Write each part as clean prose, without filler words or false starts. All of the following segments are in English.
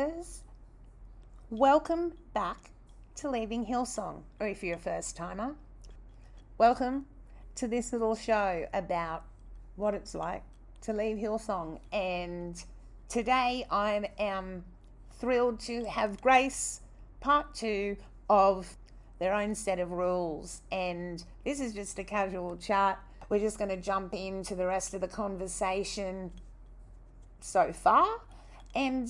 survivors. Welcome back to Leaving Hillsong, or if you're a first timer, welcome to this little show about what it's like to leave Hillsong. And today I am thrilled to have Grace, part two of their own set of rules. And this is just a casual chat. We're just going to jump into the rest of the conversation so far, and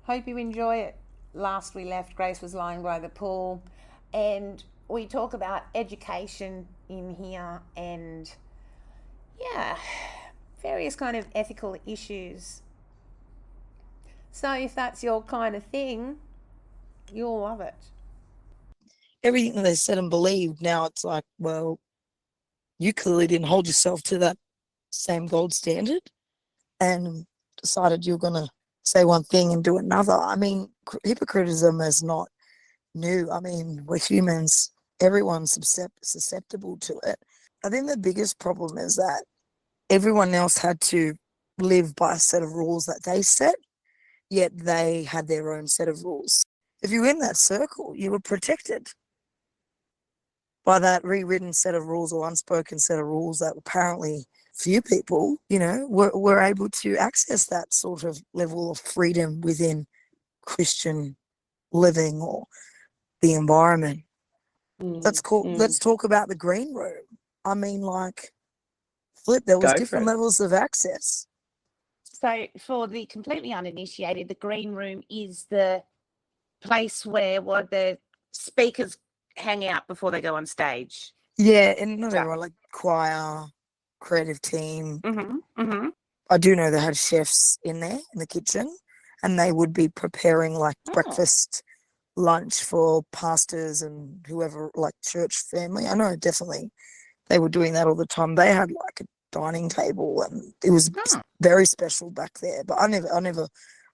hope you enjoy it. Last we left, Grace was lying by the pool, and we talk about education in here and various kind of ethical issues. So if that's your kind of thing, you'll love it. Everything that they said and believed, now it's like, well, you clearly didn't hold yourself to that same gold standard and decided you're going to say one thing and do another. I mean, hypocriticism is not new. I mean, we're humans. Everyone's susceptible to it. I think the biggest problem is that everyone else had to live by a set of rules that they set, yet they had their own set of rules. If you were in that circle, you were protected by that rewritten set of rules or unspoken set of rules that apparently few people, were able to access that sort of level of freedom within Christian living or the environment. Let's talk about the green room. I mean, there was different levels of access. So for the completely uninitiated, the green room is the place where the speakers hang out before they go on stage. Yeah, and not everyone, like choir, creative team. I do know they had chefs in there in the kitchen, and they would be preparing breakfast, lunch for pastors and whoever, like church family. I know definitely they were doing that all the time. They had like a dining table, and it was very special back there. But I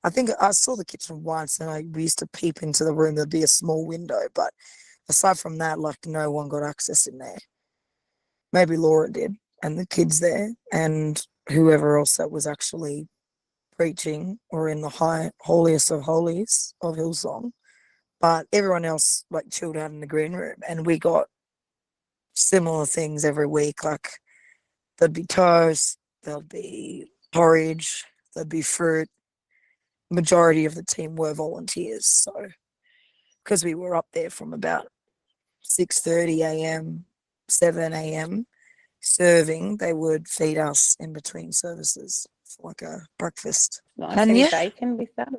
think I saw the kitchen once, and we used to peep into the room. There'd be a small window, but aside from that, no one got access in there. Maybe Laura did, and the kids there, and whoever else that was actually preaching or in the holiest of holies of Hillsong. But everyone else chilled out in the green room, and we got similar things every week. There'd be toast, there'd be porridge, there'd be fruit. Majority of the team were volunteers, so because we were up there from about 6:30 a.m., 7 a.m. serving, they would feed us in between services for a breakfast. Nice. Any bacon with that?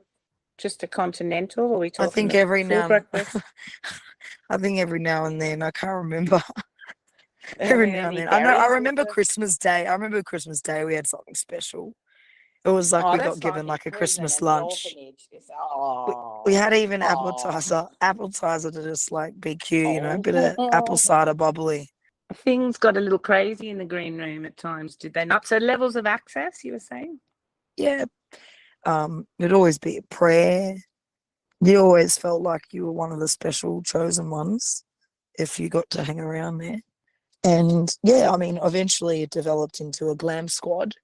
Just a continental? Or are we talking? I think every now and then. I can't remember. Every now and then. I remember Christmas Day. We had something special. It was we got given a Christmas lunch. We had even appetizer to just be cute, a bit of apple cider bubbly. Things got a little crazy in the green room at times, did they not? So levels of access, you were saying? Yeah. It'd always be a prayer. You always felt like you were one of the special chosen ones if you got to hang around there. And yeah, I mean, eventually it developed into a glam squad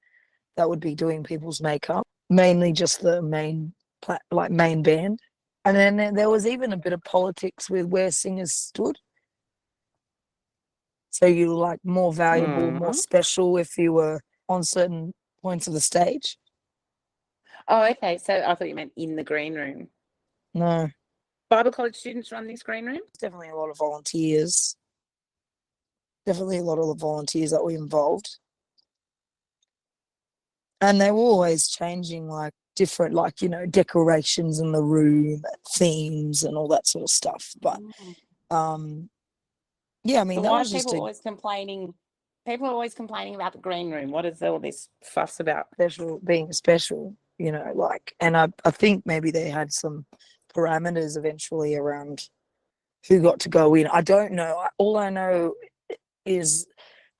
that would be doing people's makeup, mainly just the main band. And then there was even a bit of politics with where singers stood. So you were more valuable, more special if you were on certain points of the stage. Oh, okay. So I thought you meant in the green room. No. Bible college students run this green room? Definitely a lot of volunteers. Definitely a lot of the volunteers that were involved. And they were always changing different decorations in the room, themes and all that sort of stuff. But yeah, I mean, that was just always complaining. People are always complaining about the green room. What is all this fuss about? Being special, and I think maybe they had some parameters eventually around who got to go in. I don't know. All I know is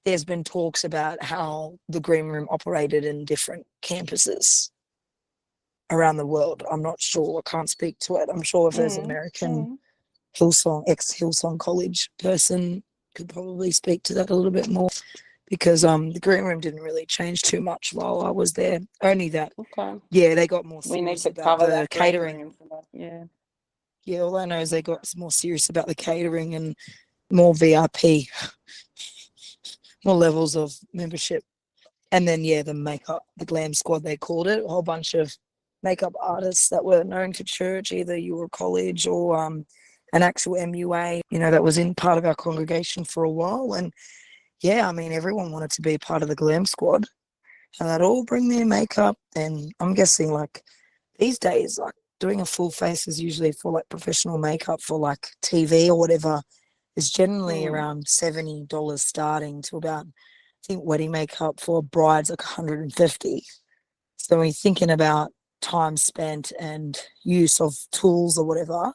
there's been talks about how the green room operated in different campuses around the world. I'm not sure. I can't speak to it. I'm sure if there's an American ex-Hillsong College person could probably speak to that a little bit more. because the green room didn't really change too much while I was there. Only that, Okay. yeah, they got more We need serious to about cover the that green catering. room for that. Yeah. Yeah, all I know is they got more serious about the catering and more VIP, more levels of membership. And then, yeah, the makeup, the glam squad, they called it, a whole bunch of makeup artists that were known to church, either you were college or an actual MUA, that was in part of our congregation for a while. And yeah, I mean, everyone wanted to be part of the glam squad, and they'd all bring their makeup. And I'm guessing, like, these days, like, doing a full face is usually for like professional makeup for like TV or whatever, is generally around $70 starting to about, I think wedding makeup for brides like 150. So when you're thinking about time spent and use of tools or whatever,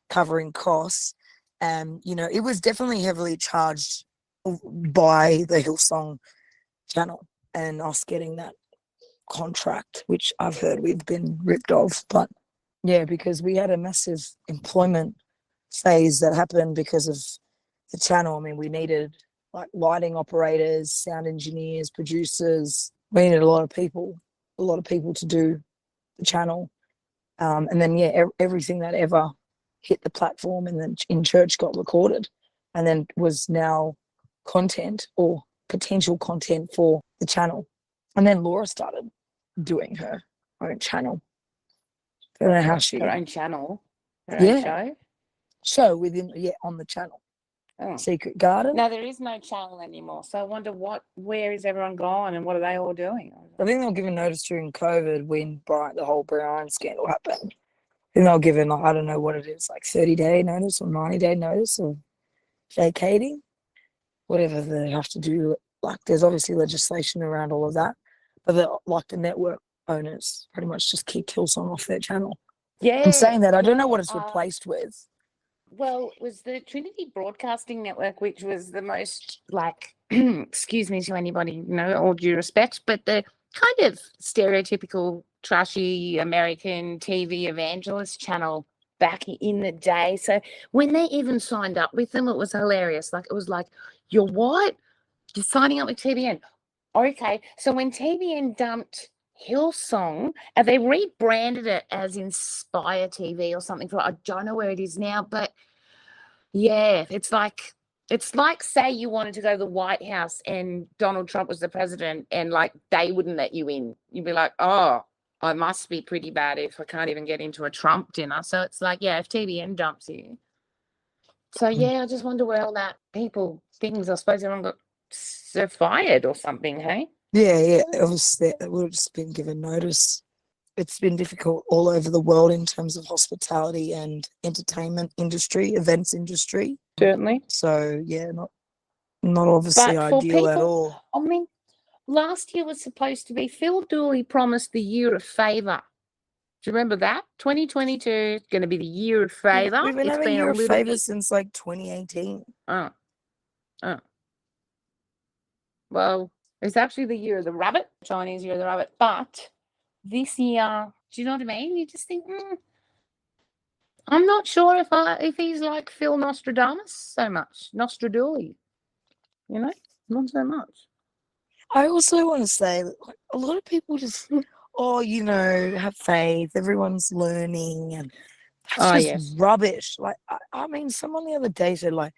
covering costs, it was definitely heavily charged by the Hillsong channel and us getting that contract, which I've heard we've been ripped off. But yeah, because we had a massive employment phase that happened because of the channel. I mean, we needed like lighting operators, sound engineers, producers. We needed a lot of people to do the channel. And then, yeah, everything that ever hit the platform and then in church got recorded and then was now content or potential content for the channel. And then Laura started doing her own channel. I don't know how she. Her own channel. Her own Yeah. Show within, on the channel. Oh. Secret Garden. No, there is no channel anymore. So I wonder where is everyone gone and what are they all doing? I think they were given notice during COVID when the whole Brian scandal happened. I think they were given, like, I don't know what it is, like 30-day notice or 90-day notice of vacating, whatever they have to do. Like, there's obviously legislation around all of that, but the network owners pretty much just kicked Hillsong off their channel. Yeah. I'm saying that I don't know what it's replaced with. Well, it was the Trinity Broadcasting Network, which was the most, like, excuse me to anybody, all due respect, but the kind of stereotypical trashy American TV evangelist channel back in the day. So when they even signed up with them, it was hilarious. Like, it was like, you're what? You're signing up with TBN. Okay. So when TBN dumped Hillsong, and they rebranded it as Inspire TV or something. I don't know where it is now, but yeah, it's like say you wanted to go to the White House and Donald Trump was the president and like they wouldn't let you in. You'd be like, oh, I must be pretty bad if I can't even get into a Trump dinner. So it's like, yeah, if TBN dumps you. So yeah, I just wonder where all that things, I suppose everyone got fired or something, hey? Yeah, it was that would have just been given notice. It's been difficult all over the world in terms of hospitality and entertainment industry, events industry. Certainly. So yeah, not obviously ideal at all. I mean, last year was supposed to be, Phil Dooley promised the year of favour. Do you remember that? 2022 is going to be the year of favour. We've been having a year of favour since like 2018. Oh. Well, it's actually the year of the rabbit, Chinese year of the rabbit. But this year, do you know what I mean? You just think, I'm not sure if he's like Phil Nostradamus so much. Nostraduli, not so much. I also want to say that a lot of people just, have faith. Everyone's learning, and that's just rubbish. Like, I mean, someone the other day said, like,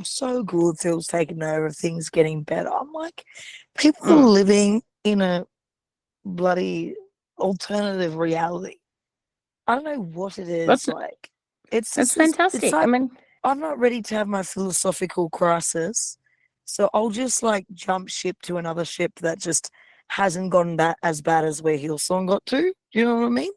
so good, Phil's taking over, things getting better. I'm like, people are living in a bloody alternative reality. I don't know what it is. It's fantastic. It's like, I'm not ready to have my philosophical crisis, so I'll just like jump ship to another ship that just hasn't gotten that as bad as where Hillsong got to. Do you know what I mean?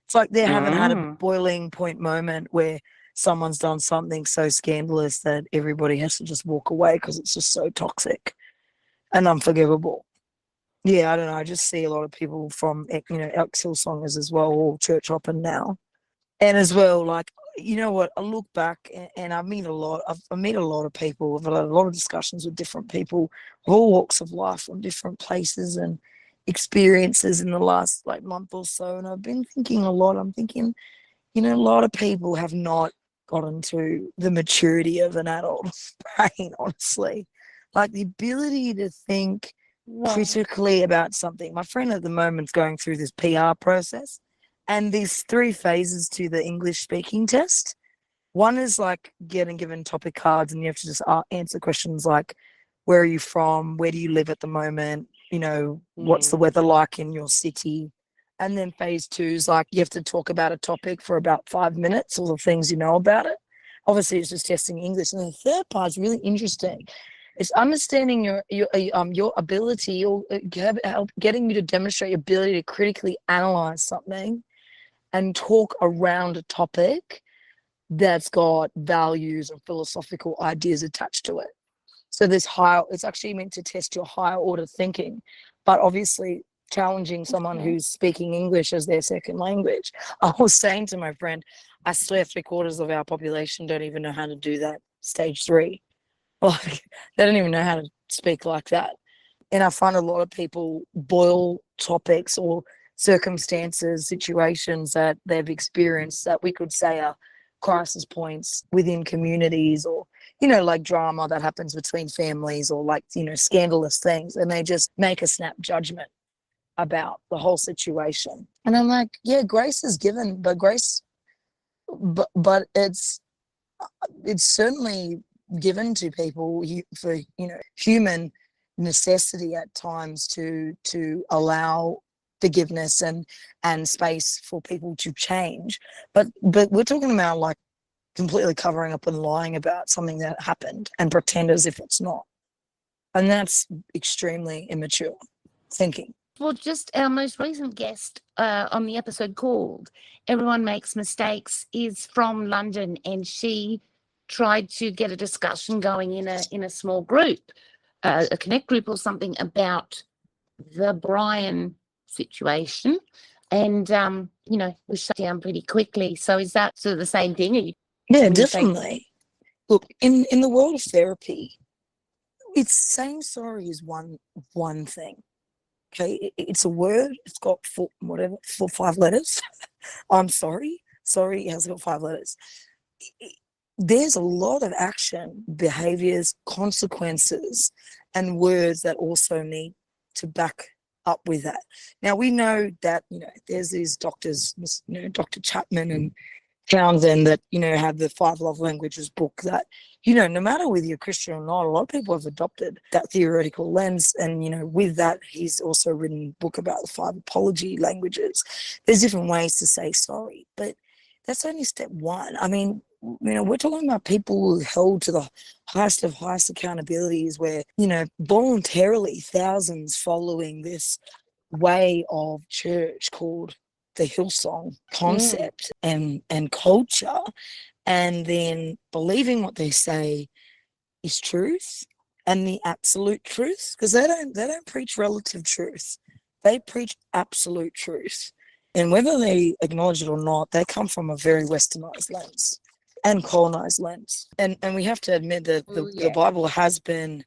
It's like they haven't had a boiling point moment where someone's done something so scandalous that everybody has to just walk away because it's just so toxic and unforgivable. Yeah, I don't know. I just see a lot of people from, ex-Hillsongers as well, all church hopping now. And as well, like, you know what, I look back and I meet a lot. I meet a lot of people. I've had a lot of discussions with different people of all walks of life from different places and experiences in the last like month or so. And I've been thinking a lot. I'm thinking, a lot of people have not gotten to the maturity of an adult brain, honestly. Like the ability to think critically about something. My friend at the moment's going through this PR process, and there's 3 phases to the English speaking test. One is like getting given topic cards, and you have to just answer questions like, where are you from? Where do you live at the moment? You know, what's the weather like in your city? And then phase 2 is like you have to talk about a topic for about 5 minutes, all the things you know about it. Obviously, it's just testing English. And the third part is really interesting. It's understanding your ability, or getting you to demonstrate your ability to critically analyze something and talk around a topic that's got values and philosophical ideas attached to it. So it's actually meant to test your higher order thinking, but obviously challenging someone who's speaking English as their second language. I was saying to my friend, I swear 3/4 of our population don't even know how to do that stage 3. Like, they don't even know how to speak like that. And I find a lot of people boil topics or circumstances, situations that they've experienced that we could say are crisis points within communities, or, you know, like drama that happens between families, or like, you know, scandalous things. And they just make a snap judgment about the whole situation. And I'm like, yeah, grace is given, but but it's certainly given to people for, you know, human necessity at times to allow forgiveness and space for people to change. But we're talking about like completely covering up and lying about something that happened and pretend as if it's not. And that's extremely immature thinking. Well, just our most recent guest on the episode called Everyone Makes Mistakes is from London, and she tried to get a discussion going in a small group, a connect group or something, about the Brian situation. And, you know, we shut down pretty quickly. So is that sort of the same thing? Yeah, definitely. Look, in the world of therapy, it's saying sorry is one thing. Okay, it's a word. It's got 5 letters. I'm sorry. Sorry has got 5 letters. There's a lot of action, behaviors, consequences, and words that also need to back up with that. Now, we know that, you know, there's these doctors, you know, Dr. Chapman and Townsend, that, you know, have the 5 love languages book that, you know, no matter whether you're Christian or not, a lot of people have adopted that theoretical lens. And, you know, with that, he's also written a book about the 5 apology languages. There's different ways to say sorry, but that's only step 1. I mean, you know, we're talking about people who held to the highest of highest accountabilities, where, you know, voluntarily thousands following this way of church called the Hillsong concept and culture, and then believing what they say is truth and the absolute truth, because they don't preach relative truth. They preach absolute truth. And whether they acknowledge it or not, they come from a very westernized lens and colonized lens. And we have to admit that the Bible has been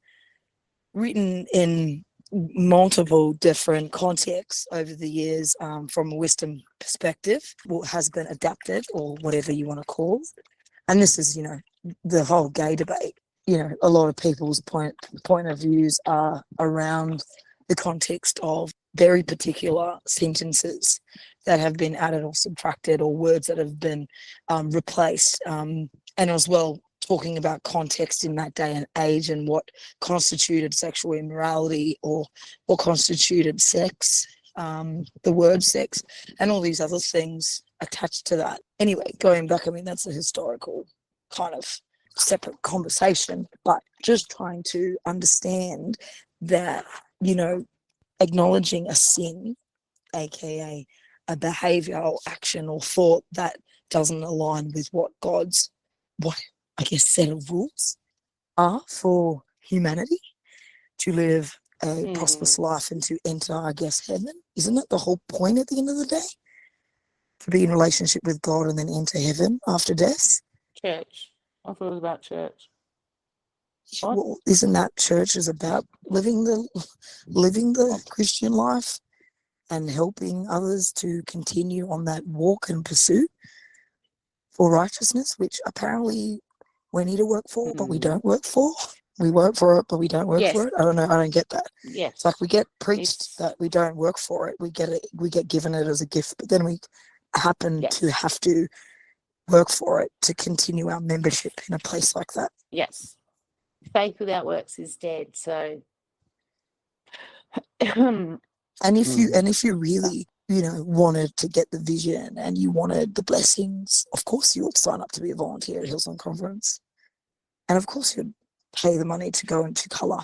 written in multiple different contexts over the years, from a Western perspective, or has been adapted, or whatever you want to call it. And this is, you know, the whole gay debate. You know, a lot of people's point of views are around the context of very particular sentences that have been added or subtracted, or words that have been replaced, and as well talking about context in that day and age, and what constituted sexual immorality, or what constituted sex, the word sex, and all these other things attached to that. Anyway, going back, I mean, that's a historical kind of separate conversation, but just trying to understand that, you know, acknowledging a sin, aka a behavior or action or thought that doesn't align with what I guess set of rules are for humanity to live a prosperous life and to enter, I guess, heaven. Isn't that the whole point at the end of the day? To be in relationship with God and then enter heaven after death? Church. I thought it was about church. Well, isn't that church is about living the Christian life and helping others to continue on that walk and pursuit for righteousness, which apparently we need to work for, but we don't work for? We work for it, but we don't work Yes. for it. I don't know. I don't get that. Yes. It's like we get preached It's- that we don't work for it. We get given it as a gift, but then we happen Yes. to have to work for it to continue our membership in a place like that. Yes. Faith without works is dead. So And if you really, wanted to get the vision and you wanted the blessings, of course you would sign up to be a volunteer at Hillsong Conference. And of course you'd pay the money to go into colour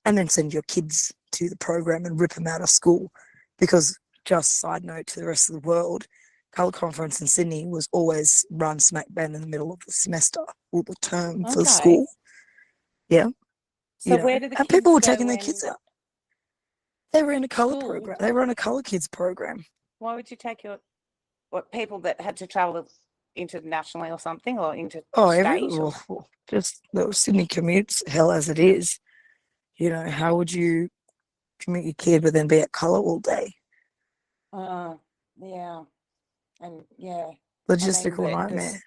and then send your kids to the program and rip them out of school. Because, just side note to the rest of the world, Colour Conference in Sydney was always run smack bang in the middle of the semester or the term for the school. Yeah. So where did the and kids people were go taking their when- kids out. They were in a colour School? program. They were in a Colour Kids program. Why would you take people that had to travel internationally or something, or into just the Sydney commutes, hell as it is. How would you commute your kid but then be at colour all day? Yeah. And yeah. Logistical nightmare.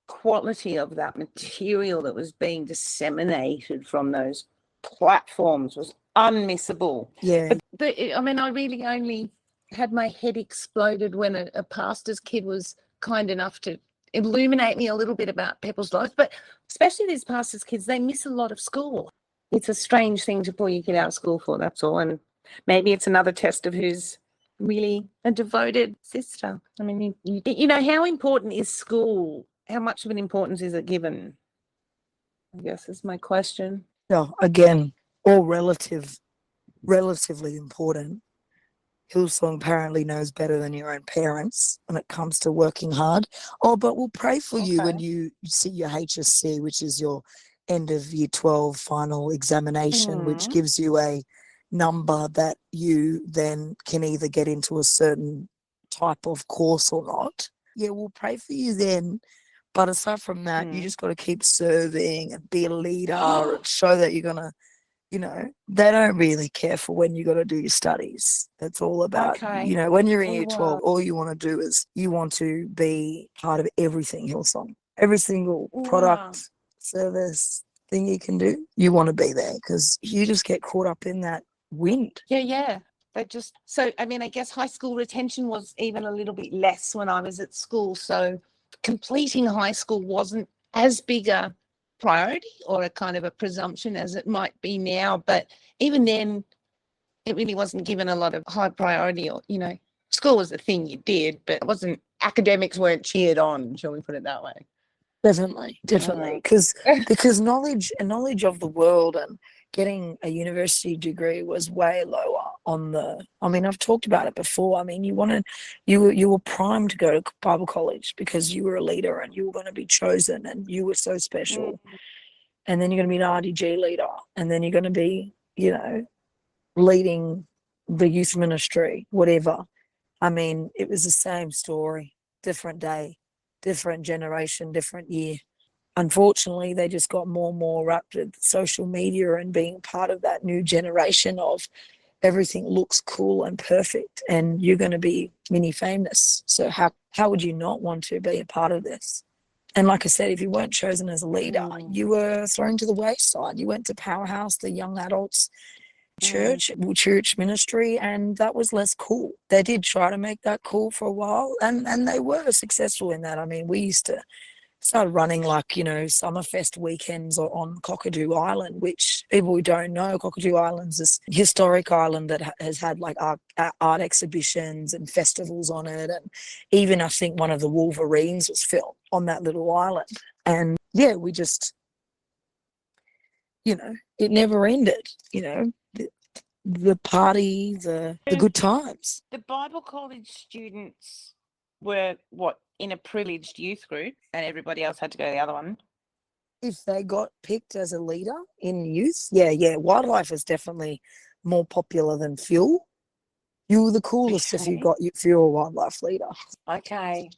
Quality of that material that was being disseminated from those platforms was unmissable. Yeah. But I really only had my head exploded when a pastor's kid was kind enough to illuminate me a little bit about people's lives. But especially these pastors' kids, they miss a lot of school. It's a strange thing to pull your kid out of school for, that's all. And maybe it's another test of who's really a devoted sister. I mean, how important is school? How much of an importance is it given? I guess is my question. No, again, all relatively important. Hillsong apparently knows better than your own parents when it comes to working hard. But we'll pray for you when you see your HSC, which is your end of year 12 final examination, which gives you a number that you then can either get into a certain type of course or not. Yeah, we'll pray for you then. But aside from that, you just got to keep serving and be a leader and show that you're going to, they don't really care for when you got to do your studies. It's all about, when you're in year 12, all you want to do is you want to be part of everything Hillsong. Every single product, service, thing you can do, you want to be there because you just get caught up in that wind. Yeah. I guess high school retention was even a little bit less when I was at school. So completing high school wasn't as big a priority or a kind of a presumption as it might be now. But even then, it really wasn't given a lot of high priority. Or, school was the thing you did, but academics weren't cheered on, shall we put it that way? Definitely. Because knowledge of the world and getting a university degree was way lower on the. I've talked about it before. You were primed to go to Bible college because you were a leader and you were going to be chosen and you were so special. And then you're going to be an RDG leader, and then you're going to be, leading the youth ministry, whatever. It was the same story, different day, different generation, different year. Unfortunately, they just got more and more wrapped with social media and being part of that new generation of everything looks cool and perfect and you're going to be mini famous. So how would you not want to be a part of this? And like I said, if you weren't chosen as a leader, you were thrown to the wayside. You went to Powerhouse, the young adults church ministry, and that was less cool. They did try to make that cool for a while, and they were successful in that. We used to start running Summerfest weekends on Cockatoo Island, which people who don't know, Cockatoo Island's this historic island that has had art exhibitions and festivals on it, and even I think one of the Wolverines was filmed on that little island. And yeah, we just, it never ended, the party, the good times. The Bible college students were in a privileged youth group and everybody else had to go to the other one? If they got picked as a leader in youth, yeah. Wildlife is definitely more popular than fuel. You were the coolest if you were a wildlife leader. Okay.